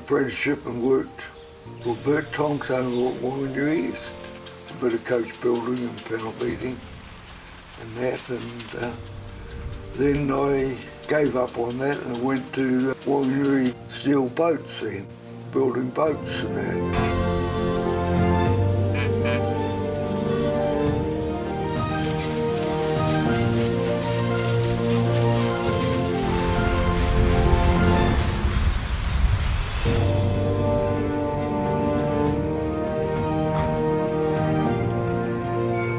apprenticeship and worked for Bert Tonks over at Whanganui East. A bit of coach building and panel beating and that, and then I gave up on that and went to Whanganui Steel Boats then, building boats and that.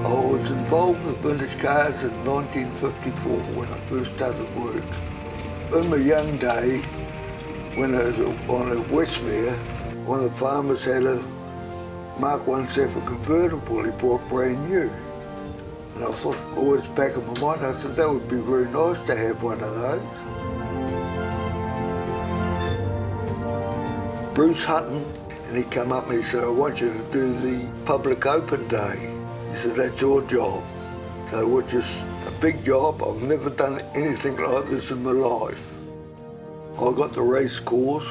I was involved with vintage cars in 1954 when I first started work. In my young day, when I was on a Westmere, one of the farmers had a Mark 1 Zephyr convertible he bought brand new. And I thought, always back in my mind, I said that would be very nice to have one of those. Bruce Hutton, and he came up and he said, I want you to do the public open day. He said, that's your job. So which is a big job. I've never done anything like this in my life. I got the race course.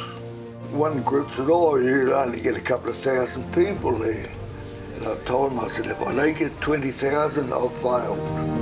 One group said, oh, you'll only get a couple of thousand people there. And I told them, I said, if I don't get 20,000, I've failed.